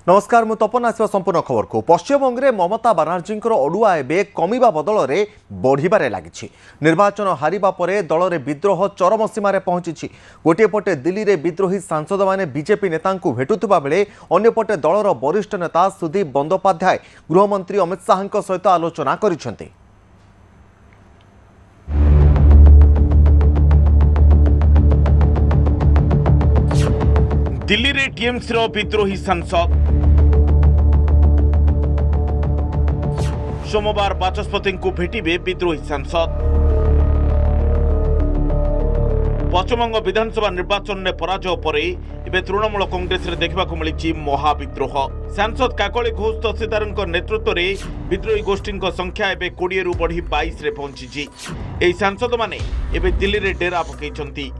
नमस्कार मु तपन आसवा संपूर्ण खबर को पश्चिमबंग में ममता बानार्जी अड़ुआ एवं कमिबा बदल में बढ़िबारे लगी। निर्वाचन हारिबा परे दल में विद्रोह चरम सीमार पहुंची। गोटे पटे दिल्ली में विद्रोही सांसद माने बीजेपी नेता भेटुवा बेले अन्यपटे दलर वरिष्ठ नेता सुदीप बंदोपाध्याय गृहमंत्री अमित शाह सहित आलोचना करिसेंति। दिल्ली रे टीएमसी रो विद्रोही सांसद सोमवार बाचस्पति को भेटिबे विद्रोही सांसद। पश्चिमबंग विधानसभा निर्वाचन में पराजय पर एवं तृणमूल कांग्रेस रे देखा मिली महाविद्रोह। सांसद काकली घोष तहसीलदार नेतृत्व में विद्रोही गोष्ठी संख्या एवं 20 रु बढ़ी 22 रे पहुंची। एही सांसद माने एवं दिल्ली रे डेरा पकईचंती।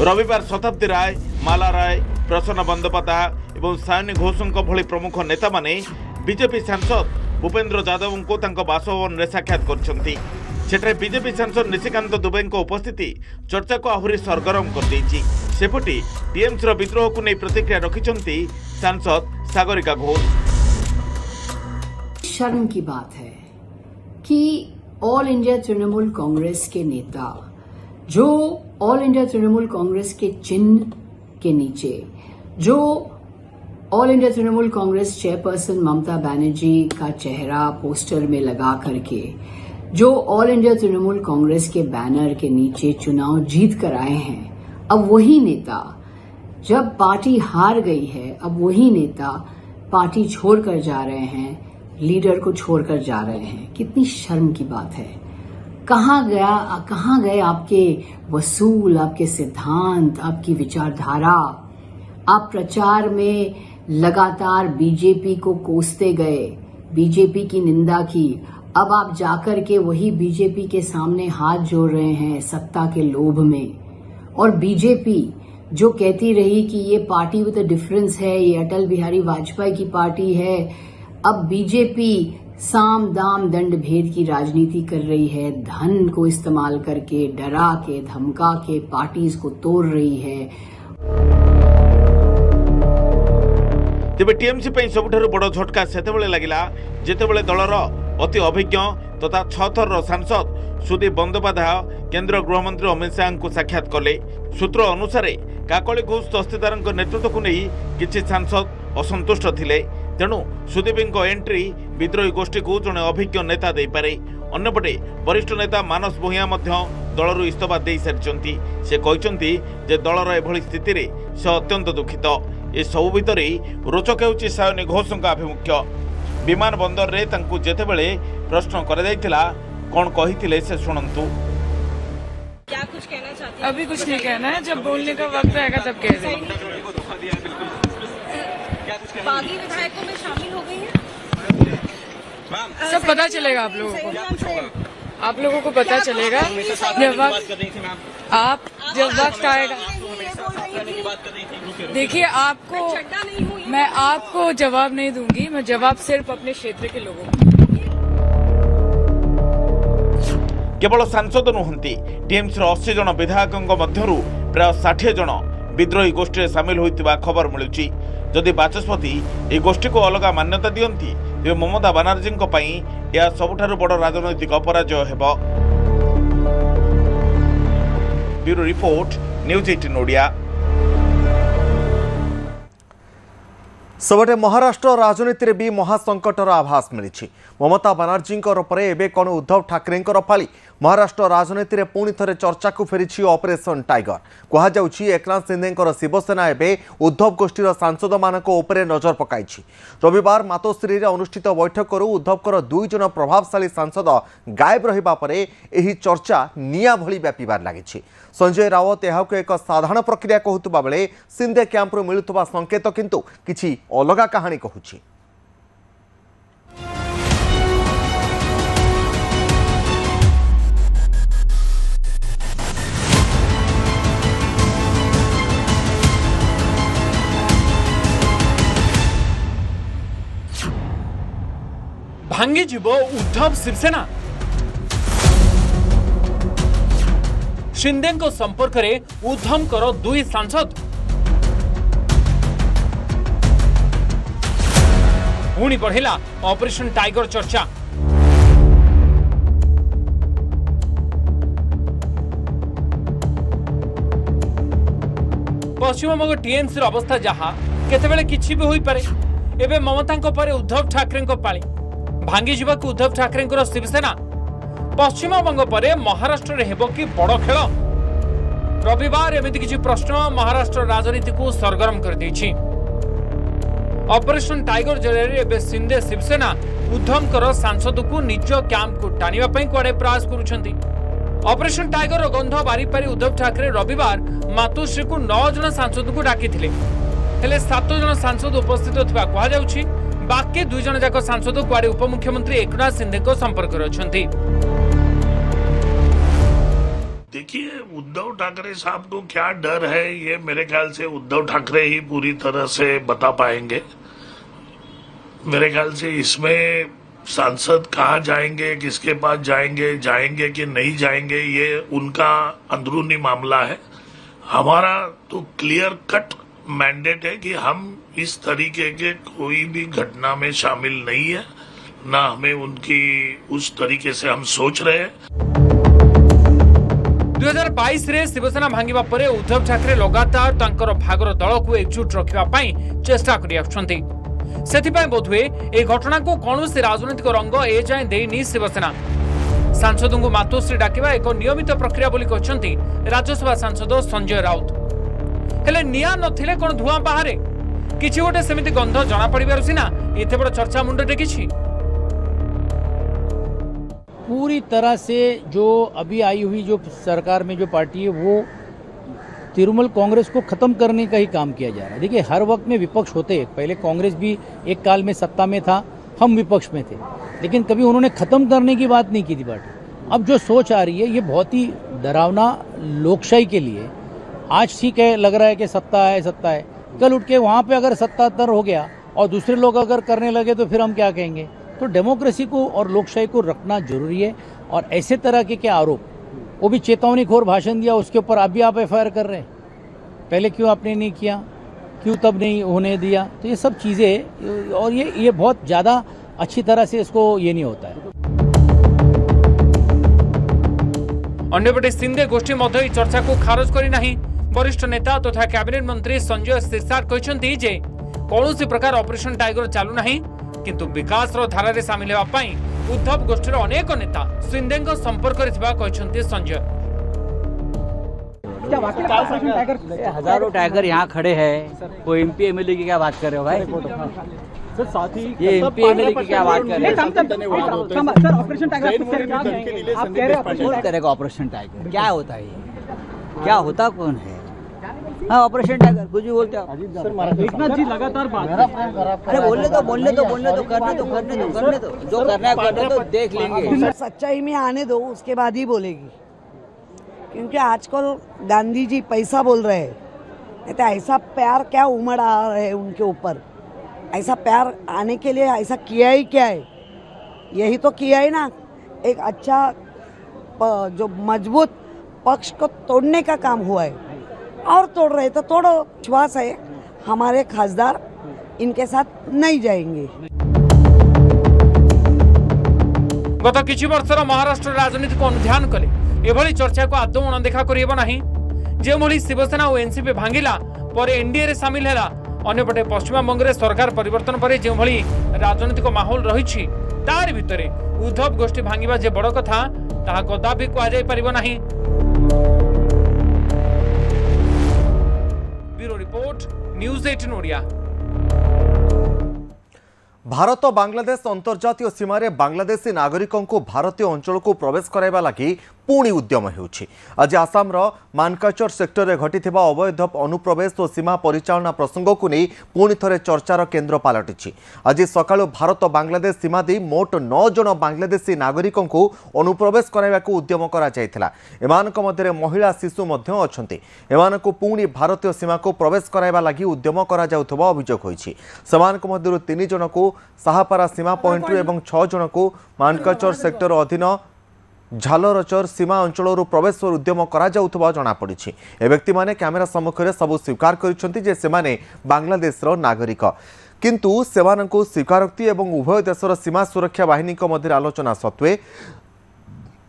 रविवार शताब्दी राय, माला राय, प्रसन्न बंदोपाध्याय और सायनी घोषों भली प्रमुख नेता माने बीजेपी सांसद भूपेन्द्र यादव को बासभवन में साक्षात कर बीजेपी सांसद निशिकांत दुबे उपस्थिति चर्चा को आहरी सरगरम कर सेपटे टीएमसी विद्रोह को नहीं प्रतिक्रिया रखिंट सांसद सागरिका घोष। शर्म की बात है कि ऑल इंडिया तृणमूल कांग्रेस के नेता जो ऑल इंडिया तृणमूल कांग्रेस के चिन्ह के नीचे जो all India Trinamool Congress chairperson Mamata Banerjee का चेहरा पोस्टर में लगा करके जो ऑल इंडिया तृणमूल कांग्रेस के बैनर के नीचे चुनाव जीत कर आए हैं, अब वही नेता जब पार्टी हार गई है, अब वही नेता पार्टी छोड़कर जा रहे हैं, लीडर को छोड़कर जा रहे हैं। कितनी शर्म की बात है। कहाँ गए आपके वसूल, आपके सिद्धांत, आपकी विचारधारा? आप प्रचार में लगातार बीजेपी को कोसते गए, बीजेपी की निंदा की। अब आप जाकर के वही बीजेपी के सामने हाथ जोड़ रहे हैं सत्ता के लोभ में। और बीजेपी जो कहती रही कि ये पार्टी विद अ डिफरेंस है, ये अटल बिहारी वाजपेयी की पार्टी है, अब बीजेपी साम दाम दंड भेद की राजनीति कर रही है। धन को इस्तेमाल करके, डरा के, धमका के पार्टीज को तोड़ रही है। तेबे टीएमसी पे सबुठारु बड़ झटका सेतेबेले लागिला जेतेबेले दलर अति अभिज्ञ तथा 6 थर सांसद सुदीप बंदोपाध्याय केंद्र गृहमंत्री अमित शाह को साक्षात कले। सूत्र अनुसार काकली घोष तहसीलदार नेतृत्व को नहीं किसी सांसद असंतुष्ट थिले। तेणु सुदीप एंट्री विद्रोही गोष्ठी को जड़े अभिज्ञ नेता दे पारे। अन्यपटे वरिष्ठ नेता मानस भूया दलरू इस्तफा दे सारी। से कहते जे दलर एभली स्थिति रे से अत्यंत दुखित। ए सबु भितर रोचक होउछि सायनी घोषों आभिमुख्य। विमान बंदर रे तांकु जेतेबेले प्रश्न कर जाइतिला कोन कहिथिले से सुनंतु। क्या कुछ कहना चाहते हैं? अभी कुछ नहीं कहना है, जब बोलने का वक्त आएगा तब कह देंगे। बागी विधायकों में शामिल हो गई हैं? सब पता चलेगा आप लोगों को। आप लोगों को पता चलेगा जब वक्त आएगा। देखिए, मैं आपको जवाब नहीं दूंगी। मैं जवाब सिर्फ अपने क्षेत्र के लोगों को। केवल सांसद नुहंती टीएमसी 80 जन विधायकों मध्यरु प्राय 60 जन विद्रोही गोष्ठी सामिल होइतिबा खबर मिलुची। जदि बाचस्पति ए गोष्ठी को अलग मान्यता दियंती तेबे ममता बनर्जी यह सबुठारु बड़ राजनैतिक पराजय हेबो। Bureau report, news 18 Odia. सबटे महाराष्ट्र राजनीति भी महासंकटर आभास मिली। ममता बनर्जी पर एवं कौन उद्धव ठाकरे फाली महाराष्ट्र राजनीति में पुणी थे चर्चा को फेरी ऑपरेशन टाइगर। कहुच्छी एकनाथ शिंदे शिवसेना एवं उद्धव गोष्ठीर सांसद मान नजर पकाई। रविवार मातोश्री अनुष्ठित बैठक उद्धवर 2 जन प्रभावशाली सांसद गायब रहिबा परे एही चर्चा निया भली व्यापीबार लगी। संजय राउत यह एक साधारण प्रक्रिया कहूबा बेले शिंदे कैंप्रु मिलुवा संकेत किंतु किछि अलगा कहानी कहूछि। भांगी जीव उद्धव शिवसेना। शिंदे संपर्क में उद्धव 2 सांसद। पुणी बढ़ेला ऑपरेशन टाइगर चर्चा। पश्चिमबंग टीएमसी अवस्था जहाँ केतेबेले किछि भी होई पारे। एबे ममतांको परे उद्धव ठाकरेंको पाली भांगी जीवाक उद्धव ठाकरेंको शिवसेना। पश्चिमबंग परे महाराष्ट्र रे हेबो कि बड़ खेल। रविवार एमिति किछि प्रश्न महाराष्ट्र राजनीति को सरगरम कर दैछि। ऑपरेशन टाइगर जरिए एबे शिंदे शिवसेना उद्धवकर सांसद को निज कैंप को टानिबा पई कुआडे प्रयास करूछंती। ऑपरेशन टाइगर गंध बारी पारी उद्धव ठाकरे रविवार मातोश्री को 9 जन सांसद को डाकिथिले। हेले 7 जन सांसद उपस्थित थिबा कहा जाउछि। बाकी 2 जन जाक सांसद कुआडे उपमुख्यमंत्री एकनाथ शिंदे को संपर्क रछंती। देखिए, उद्धव ठाकरे साहब को क्या डर है, ये मेरे ख्याल से उद्धव ठाकरे ही पूरी तरह से बता पाएंगे। मेरे ख्याल से इसमें सांसद कहाँ जाएंगे, किसके पास जाएंगे कि नहीं जाएंगे, ये उनका अंदरूनी मामला है। हमारा तो क्लियर कट मैंडेट है कि हम इस तरीके के कोई भी घटना में शामिल नहीं है, ना हमें उनकी उस तरीके से हम सोच रहे हैं। 2022 रे शिवसेना भांगिबा परे उद्धव ठाकरे लगातार तांकर भागर दल को एकजुट रखिबा पई चेष्टा करि आछंती। सेथिपाई बोधुए ए घटना को कौनसी राजनीतिक रंग ए जाए देनी शिवसेना। सांसदों को मातोश्री डाकिबा एक नियमित प्रक्रिया बोली कहछंती राज्यसभा सांसद संजय राउत। हेले निया नथिले कोन धुआं बाहरे किछि गोटे सेमिति गंध जणा पड़िबारु सिना एते बड़ चर्चा मुंड टेकिछि। पूरी तरह से जो अभी आई हुई जो सरकार में जो पार्टी है वो तृणमूल कांग्रेस को खत्म करने का ही काम किया जा रहा है। देखिए, हर वक्त में विपक्ष होते हैं। पहले कांग्रेस भी एक काल में सत्ता में था, हम विपक्ष में थे, लेकिन कभी उन्होंने खत्म करने की बात नहीं की थी पार्टी। अब जो सोच आ रही है ये बहुत ही डरावना लोकशाही के लिए। आज ठीक है, लग रहा है कि सत्ता है, कल उठ के वहाँ पे अगर सत्तातर हो गया और दूसरे लोग अगर करने लगे तो फिर हम क्या कहेंगे। तो डेमोक्रेसी को और लोकशाही को रखना जरूरी है। और ऐसे तरह के क्या आरोप, वो भी चेतावनीखोर भाषण दिया, उसके ऊपर अभी आप एफआईआर कर रहे हैं। पहले क्यों आपने नहीं किया, क्यों तब नहीं होने दिया। तो ये सब चीज़ें, और ये बहुत ज़्यादा अच्छी तरह से इसको ये नहीं होता है। अन्यपटे शिंदे गोष्ठी मध्य चर्चा को खारज करी नहीं। वरिष्ठ नेता तथा कैबिनेट मंत्री संजय सिरसाट कहते जे कौन प्रकार ऑपरेशन टाइगर चालू नहीं, किंतु विकास धारा रे शामिल होगा पाई उद्धव गोष्ठीर अनेक नेता शिंदे संपर्क रे थिबा कहते संजय। हजारों टाइगर यहाँ खड़े हैं, कोई एमपी एमएलए की क्या बात कर रहे हो भाई? ये एमपी एमएलए की क्या बात कर रहे हो? ऑपरेशन टाइगर ऑपरेशन टाइगर क्या होता है? क्या होता कौन है? हाँ, ऑपरेशन टाइगर कुछ भी बोलते हो एकनाथ जी लगातार बात। अरे बोलने दो, करने दो, जो करना है करने दो, देख लेंगे। सच्चाई में आने दो, उसके बाद ही बोलेगी। क्योंकि आजकल गांधी जी पैसा बोल रहे हैं, नहीं तो ऐसा प्यार क्या उमड़ आ रहा है उनके ऊपर। ऐसा प्यार आने के लिए ऐसा किया ही क्या है? यही तो किया है ना, एक अच्छा जो मजबूत पक्ष को तोड़ने का काम हुआ है। और तोड़ रहे तो तोड़ो, विश्वास है हमारे खासदार इनके साथ नहीं जाएंगे। गत किछि वर्षर महाराष्ट्र राजनीति को अनुध्यान कले एभली चर्चा को आदौ अणदेखा करिहेब नाही। जे भली शिवसेना और एनसीपी भांगिला पर एनडीए रे शामिल हैला, अन्यपटे पश्चिमबंग रे सरकार परिवर्तन पर जे भली राजनीतिक माहौल रहिछि तार भितरे उद्धव गोष्ठी भांगिबा जे बड़ कथा ताहा कदापि कहा जाय परिबो नाही। Bureau report, news 18 Odia. Bharat Bangladesh अंतर्जातीय सीमार बांग्लादेशी नागरिकों को भारतीय अंचल को प्रवेश कराइबा लगी पुणी उद्यम होउछि। आज आसाम मानकाचर सेक्टर में घटी अवैध अनुप्रवेश और सीमा परिचालना प्रसंग को नहीं पुणी थे चर्चार केन्द्र पलटि। आज सकाळु भारत बांग्लादेश सीमा दे मोट 9 जन बांग्लादेशी नागरिकों को अनुप्रवेश कराइबा उद्यम करा। एमानक मध्य महिला शिशु मध्य अछंती। एमानकु पुणी भारतीय सीमा को प्रवेश कराइबा लगी उद्यम करा जाउथबा अभियोग होइछि। सेमानक मध्यरु 3 जन को साहापारा सीमा पॉइंट एवं 6 जन को मानकाचर सेक्टर अधीन झालरचर सीमा अंचल प्रवेश और उद्यम करा जनापड़ी। ए व्यक्ति माने कैमेरा सम्मुखें सबू स्वीकार कर बांग्लादेश नागरिक। किंतु सेमानंकु स्वीकारोक्ति एवं उभय देशर सीमा सुरक्षा बाहिनी मध्य आलोचना सत्वे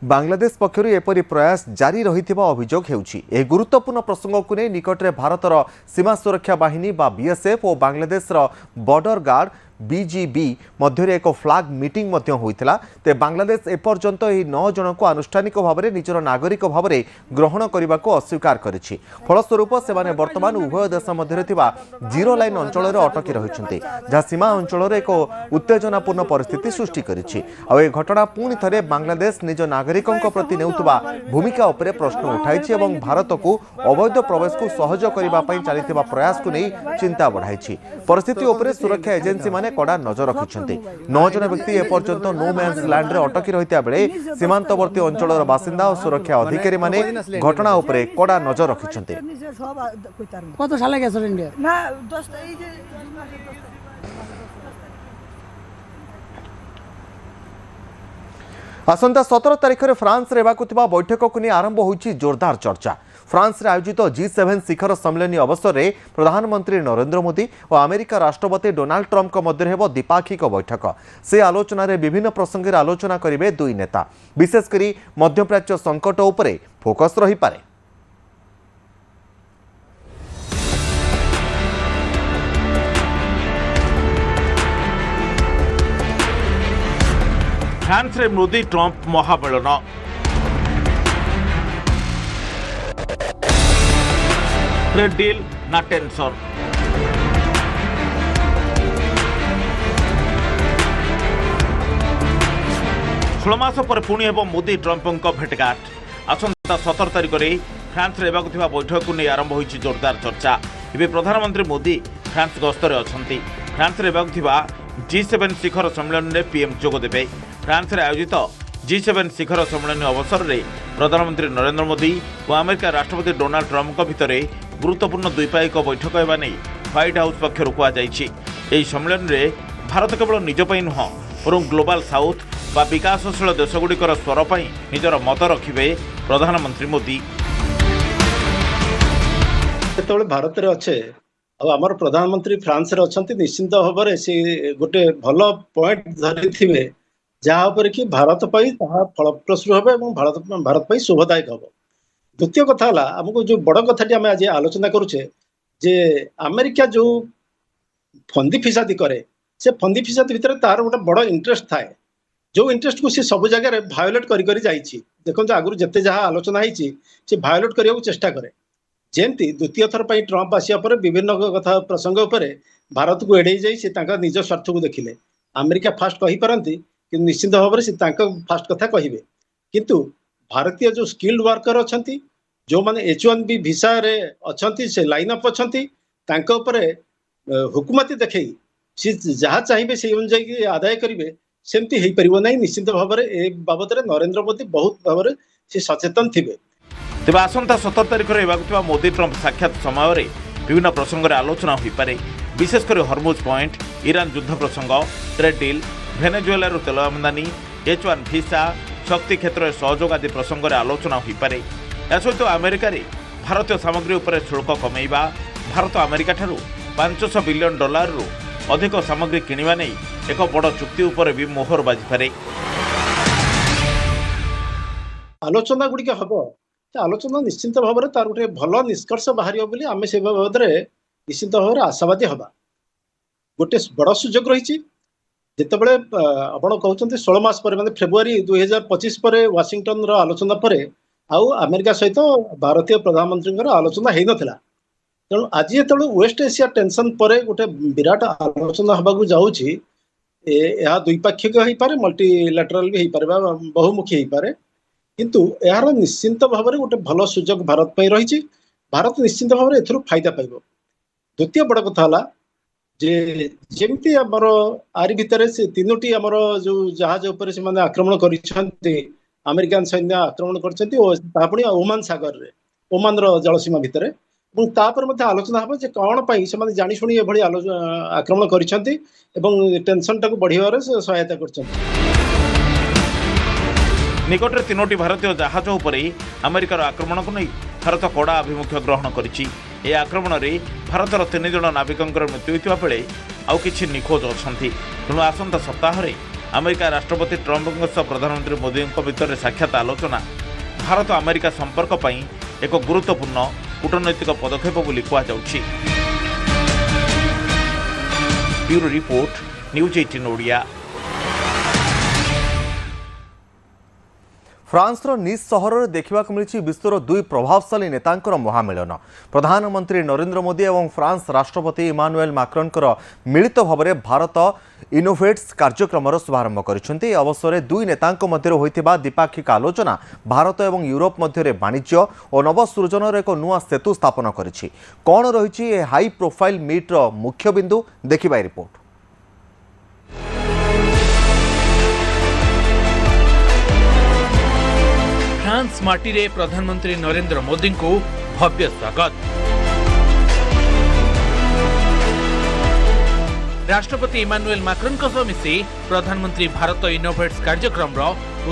बांग्लादेश पक्षर एपरी प्रयास जारी रहिथिबा अभियोग हेउछि। ए गुरुत्वपूर्ण प्रसंग को नै निकटरे भारतर सीमा सुरक्षा बाहिनी बा बीएसएफ और बांग्लादेशर बॉर्डर गार्ड बीजीबी मध्य एक फ्लैग मीटिंग मध्य होइथिला। ते बांग्लादेश एपर्यंत एही 9 जन को आनुष्ठानिक भाव में निजर नागरिक भाव में ग्रहण करने को अस्वीकार करिछि। फलस्वरूप सेमाने वर्तमान उभय देश मध्य थिबा जीरो लाइन अंचल अटकी रहिछन्ते, जहाँ सीमा अंचल एक उत्तेजनापूर्ण परिस्थिति सृष्टि करिछि। आ ए घटना पुणी थरे बांग्लादेश निज नागरिकों प्रति नेउतबा भूमिका उपरे प्रश्न उठाइछि एवं भारत को अवैध प्रवेश को सहज करबा पई चलिथिबा प्रयास को नहीं चिंता बढ़ाइछि। परिस्थिति उपरे सुरक्षा एजेंसी माने कड़ा नजर रखिछन्ते। 9 जन व्यक्ति एपर्यंत नो मैन्स लैंड रे अटकी रहिता बेले सीमांतवर्ती अंचलर बासिंदा और सुरक्षा अधिकारी माने घटना उपरे कड़ा नजर रखिछन्ते। কত সালে গেছেন ইন্ডিয়া? না 10 এই যে आसंता 17 तारिख में फ्रांस रे हेबाकुथिबा बैठक को नहीं आरंभ होइछि जोरदार चर्चा। फ्रांस रे आयोजित G7 शिखर सम्मेलन अवसर में प्रधानमंत्री नरेंद्र मोदी और अमेरिका राष्ट्रपति डोनाल्ड ट्रंप मध्य हेब द्विपाक्षिक बैठक। से आलोचना रे विभिन्न प्रसंग आलोचना करेंगे दुई नेता, विशेषकर मध्यप्राच्य संकट उपरे फोकस रही पारे। फ्रांस रे मोदी ट्रंप महामिलन। ट्रेड डील ना टेंशन। षोलमास पर पुणी हेब मोदी ट्रंप भेटघाट। आसंता 17 तारिख में फ्रांस रे हेबाकुथिबा बैठक को नहीं आरंभ होइछि जोरदार चर्चा। एबे प्रधानमंत्री मोदी फ्रांस गस्तर अछंती। फ्रांस रे हेबाकुथिबा G7 शिखर सम्मेलन में पीएम जोग देबे। फ्रांस रे आयोजित G7 शिखर सम्मेलन अवसर में प्रधानमंत्री नरेंद्र मोदी और अमेरिका राष्ट्रपति डोनाल्ड ट्रंप भितर गुरुत्वपूर्ण द्विपाक्षिक बैठक होगा नहीं व्हाइट हाउस पक्षर कहुई। सम्मेलन में भारत केवल निज नुह बरं ग्लोबल साउथ बा विकासशील देशगुड़िकर स्वर पर निजर मत रखिबे प्रधानमंत्री मोदी। जेतेबेले भारत रे अच्छे आमर प्रधानमंत्री फ्रांस रे अछंती, निश्चिंत भाव में से गोटे भल पॉइंट धरी जहाँ कि भारत फलप्रसू हे भारत शुभदायक हम। द्वितीय कथा आमको जो बड़ कथाटी आम आज आलोचना करुचे जे अमेरिका जो फंदी फिसादी करे से फंदी फिसादी भितर तार गोटे बड़ इंटरेस्ट थाए, जो इंटरेस्ट को सी सब जगह भायोलेट करी जाइछि। देखो आगुरी जिते जहाँ आलोचना होती से भायोलेट करने को चेष्टा करे। जेमती द्वितीय थर पर ट्रंप आसिया पर विभिन्न कथा प्रसंग उपर भारत को एड़े जाई निज स्वार्थ को देखिले। अमेरिका फास्ट कही पारती कि निश्चित भाव में फास्ट कथा कहे, किंतु भारतीय जो स्किल्ड वर्कर अच्छा जो मैंने H1B भिसा रे अच्छा से लाइन अप अच्छा हुकुमती देखई सी जहाँ चाहिए से अनुजाई आदाय करेंगे सेमती हो पार ना। निश्चित भाव में ए बाबद नरेंद्र मोदी बहुत भाव में से सचेतन थे। तेज आसंता 17 तारिख में हेबाकुथिबा मोदी ट्रंप साक्षात समय विभिन्न प्रसंग में आलोचना हो पारे, विशेषकर हॉर्मुज पॉइंट, ईरान युद्ध प्रसंग, ट्रेड डील, वेनेजुएला तेल आमदानी, H1 भिसा, शक्ति क्षेत्र में सहयोग आदि प्रसंग में आलोचना हो पारे। या सहित अमेरिका रे भारतीय सामग्री उपर शुल्क कमेइबा, भारत अमेरिका ठारू $500 बिलियन रु अधिक सामग्री किणवा नहीं एक बड़ चुक्ति उपर भी मोहर बाजी पारे। आलोचना गुड़िक हम आलोचना निश्चिंत भाव में तार गोटे भल निष्कर्ष बाहर बोली आम से बाबद निश्चिंत भाव में आशावादी हवा। गोटे बड़ सुजोग रही जितेबले आपण कहते 16 मास पर माने फेब्रुआरी 2025 पर वाशिंगटन रो आलोचना पर आउ अमेरिका सहित भारतीय प्रधानमंत्री आलोचना हो नाला। तेणु आज जो वेस्ट एशिया टेंशन पर गोटे विराट आलोचना होगा जाऊँगी यह द्विपाक्षिक हो पारे, मल्टीलैटरल भी हो पारे, बहुमुखी हो पारे, किंतु यार निश्चिंत भाव में गोटे भल सुजोग भारत पर रही। भारत निश्चिंत भाव में एथुरु फायदा पाइब। द्वितीय बड़ कथा है जे जेमती आमर आरी भितर से 3टी आमर जो जहाज उपर से माने आक्रमण करिसेंती, अमेरिकन सैन्य आक्रमण करछंती ओ तापणी ओमान सागर रे, ओमान रो जलसीमा भितर और तापर मध्य आलोचना हम जे कौन पाई से माने जानि सुनी एभली आक्रमण करिसेंती एवं टेंशन टाको बढ़िबारे सहायता करछंती। निकट में 3टी भारतीय जहाज उपर अमेरिकार आक्रमण को नहीं भारत कड़ा आभिमुख्य ग्रहण करिछि। ए आक्रमण में भारतर 3 जन नाविकों मृत्यु होता बेले आउ किछि निखोज अछंती। तेणु आसंता सप्ताह रे अमेरिका राष्ट्रपति ट्रंप सह प्रधानमंत्री मोदी भितर साक्षात आलोचना भारत अमेरिका संपर्क पई एक गुरुत्वपूर्ण कूटनैतिक पदक्षेप बोली कहुछि। Bureau report, news 18 Odia. फ्रांसर निस सहर में देखा मिली विश्वर दुई प्रभावशाली नेतांकर महामिलन। प्रधानमंत्री नरेंद्र मोदी और फ्रांस राष्ट्रपति इमानुएल मैक्रोनकर मिलित भाव में भारत इनोवेट्स कार्यक्रम शुभारंभ कर अवसर में दुई नेतांक मध्य होइतिबा द्विपाक्षिक आलोचना भारत और यूरोप मध्य वाणिज्य और नवसृजनर एक नुआ सेतु स्थापन करिछि। कौन रही हाई प्रोफाइल मीट्र मुख्य बिंदु देखिबा रिपोर्ट। फ्रांस माटी रे प्रधानमंत्री नरेंद्र मोदी को भव्य स्वागत। राष्ट्रपति इमानुएल मैक्रोन सह मिसी प्रधानमंत्री भारत इनोवेट्स कार्यक्रम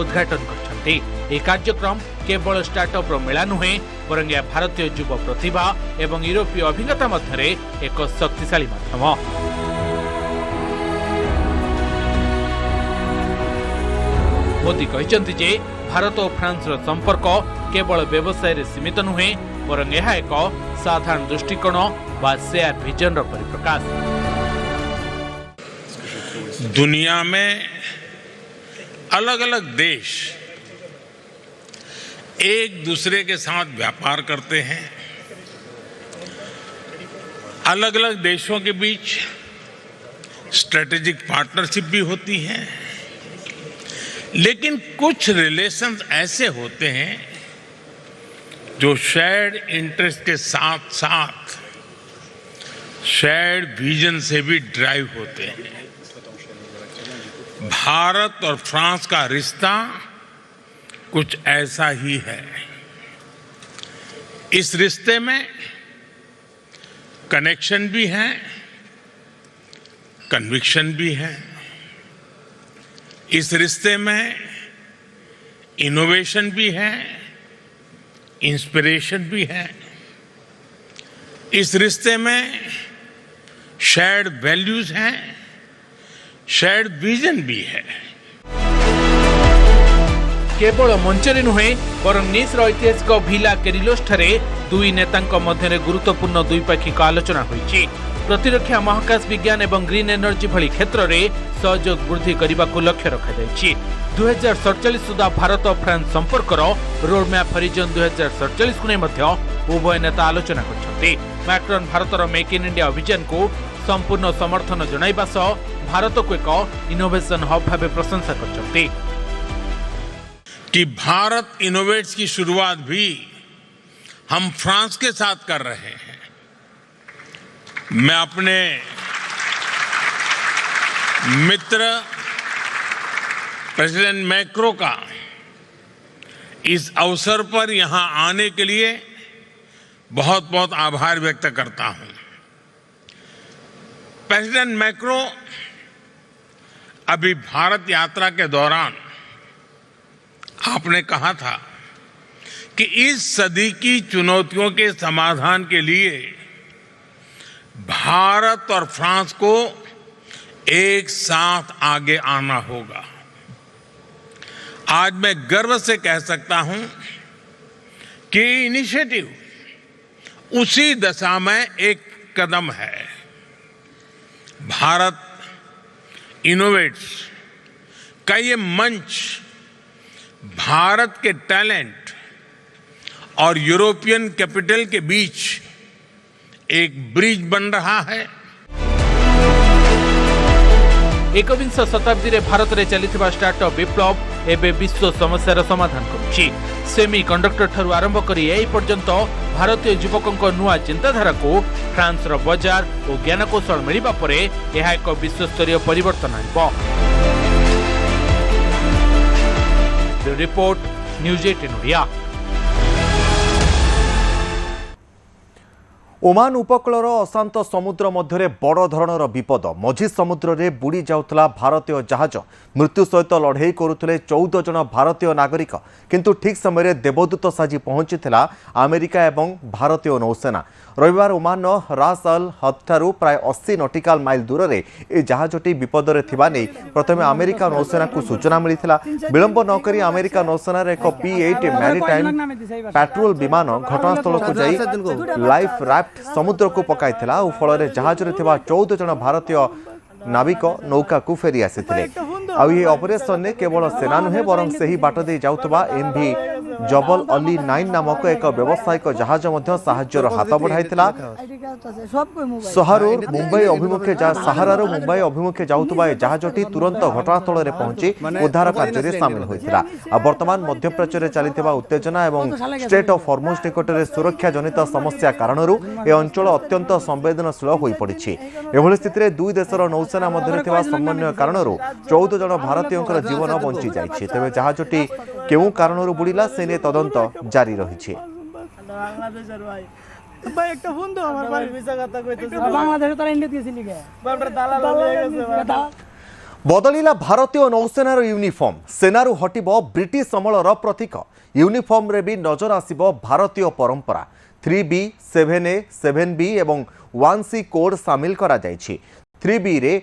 उद्घाटन करछन्ती। ए कार्यक्रम केवल स्टार्टअप मेला नुहे बरं भारतीय युव प्रतिभा एवं यूरोपीय अभिज्ञता मध्य एक शक्तिशाली माध्यम। मोदी कहते जे भारत और फ्रांस संपर्क केवल व्यवसाय रे सीमित नुहे बरं यह एक साधारण दृष्टिकोण व शेयर विजन परिप्रकाश। दुनिया में अलग अलग देश एक दूसरे के साथ व्यापार करते हैं। अलग अलग देशों के बीच स्ट्रेटेजिक पार्टनरशिप भी होती है, लेकिन कुछ रिलेशंस ऐसे होते हैं जो शेयर्ड इंटरेस्ट के साथ साथ शेयर्ड विजन से भी ड्राइव होते हैं। भारत और फ्रांस का रिश्ता कुछ ऐसा ही है। इस रिश्ते में कनेक्शन भी है, कन्विक्शन भी है। इस रिश्ते में इनोवेशन भी है, इंस्पिरेशन भी है। इस रिश्ते में शेयर्ड वैल्यूज हैं, शेयर्ड विजन भी है। केवल मंचरे नुहे बरं निस्र ऐतिहासिक भिला केरिलोस ठारे दुई नेतांक मध्य गुरुत्वपूर्ण द्विपाक्षिक आलोचना होईछि। प्रतिरक्षा, महाकाश विज्ञान एवं ग्रीन एनर्जी भली क्षेत्र में सहयोग वृद्धि करने को लक्ष्य रखा जायछि। 2047 सुधा भारत और फ्रांस संपर्कर रोडमैप हरिजन 2047 को नहीं उभय नेता आलोचना करछन्ति। मैक्रोन भारतर मेक इन इंडिया अभियान को संपूर्ण समर्थन जणाइबा सह भारत को एक इनोवेशन हब भाव प्रशंसा करछन्ति। कि भारत इनोवेट्स की शुरुआत भी हम फ्रांस के साथ कर रहे हैं। मैं अपने मित्र प्रेसिडेंट मैक्रो का इस अवसर पर यहां आने के लिए बहुत बहुत आभार व्यक्त करता हूं। प्रेसिडेंट मैक्रो अभी भारत यात्रा के दौरान आपने कहा था कि इस सदी की चुनौतियों के समाधान के लिए भारत और फ्रांस को एक साथ आगे आना होगा। आज मैं गर्व से कह सकता हूं कि इनिशिएटिव उसी दिशा में एक कदम है। भारत इनोवेट्स का ये मंच भारत के टैलेंट और यूरोपियन कैपिटल के बीच एक ब्रिज बन रहा है। एकविंश शताब्दी रे भारत रे चलिथिबा स्टार्टअप विप्लव एबे विश्व समस्यार समाधान करुछि। सेमी कंडक्टर ठारू आरंभ करी एई पर्यंत भारतीय युवकंक नुआ चिंताधारा को फ्रांस रो बाजार और ज्ञानकौशल मिलिबा परे एहा एक विश्वस्तरीय परिवर्तन आनिबो। Report, news 18 Odia. ओमान उपकूलर अशांत समुद्र मध्य बड़ धरणर विपद मझी समुद्र में बुड़ी जाउथला भारतीय जहाज मृत्यु सहित लड़े करुले 14 जन भारतीय नागरिक किंतु ठीक समय देवदूत साजी पहुंची अमेरिका एवं भारतीय नौसेना रविवार ओमान रास अल हद प्राय 80 नॉटिकल माइल दूर में ए जहाजटी विपदरे थिबा नै प्रथमे अमेरिका नौसेना को सूचना मिलिथिला। विलंब नक अमेरिका नौसेनार एक P-8 मैरिटाइम पेट्रोल विमान घटनास्थल को जाई लाइफ राफ्ट समुद्र को पकाइथिला और फल जहाज रे थिबा 14 जन भारतीय नाविक नौका को फेरी आसीथिले। आउ ये ऑपरेशन ने केवल सेना नुहे बरं सही बाट दे जाउतबा एमवी जबल अली 9 नामक एक व्यावसायिक जहाज मध्य साहाय्यर हाथ बढ़ाइथिला। सहारार मुंबई अभिमुखे जाउतबा ए जहाजटी तुरंत घटनास्थल रे पहुंची उद्धार कार्य रे शामिल होइथिला। आ वर्तमान मध्यप्राच्य रे चलिथिबा उत्तेजना एवं स्टेट ऑफ हॉर्मुज निकट रे सुरक्षा जनित समस्या कारणरू ए अंचल अत्यंत संवेदनशील होई पड़िछि। एभली स्थिति रे दुई देशर नौसेना मध्य थिबा समन्वय कारणरू 14 जन भारतीय जीवन बंची जाइछि। तेबे जहाजटी केउ कारणरू बुड़िला से ने तदंत जारी रहिछि। बदलिला भारतीय नौसेनार यूनिफॉर्म सेनारू हटिब ब्रिटिश अमलर प्रतीक यूनिफॉर्म रे भी नजर आसिब भारतीय परंपरा 3B 7A 7B एवं 1C कोड सामिल करा जाइछि। 3B रे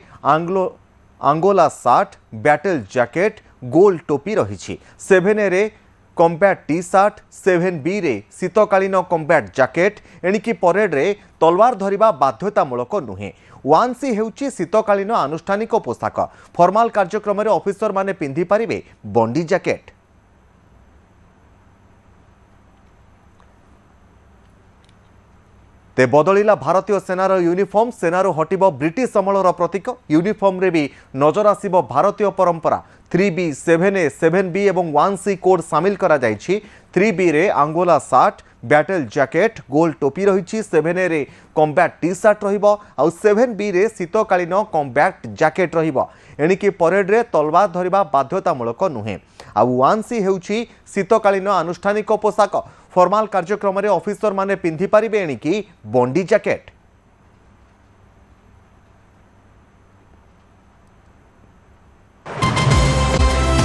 आंगोला शार्ट बैटल जैकेट गोल टोपी रही 7A रे कॉम्बैट टी शर्ट 7B रे शीतकालीन कॉम्बैट जैकेट एणिकी परेड रे तलवार धरिबा बाध्यतामूलक नुहे। 1C हेउची शीतकालीन आनुष्ठानिक पोशाक फॉर्माल कार्यक्रम रे ऑफिसर माने पिंधि पारिबे बंडी जैकेट। ते बदलिला भारतीय सेनार यूनिफॉर्म सेनारू हटिब ब्रिटिश अमलर प्रतीक यूनिफॉर्म रे भी नजर आसिब भारतीय परंपरा 3B 7A 7B एवं 1C कोड सामिल करा जाइछि। 3B रे आंगोला शार्ट बैटल जैकेट गोल टोपी रही 7A रे कॉम्बैट टी शर्ट रहिबो आउ 7B रे शीतकालीन कॉम्बैट जैकेट रहिबो एणिकी परेड रे तलवार धरिबा बाध्यतामूलक नुहे। आउ 1C हेउछि शीतकालीन आनुष्ठानिक पोशाक फॉर्माल कार्यक्रम रे ऑफिसर माने पिंधि पारिबे एणिकी बंडी जैकेट।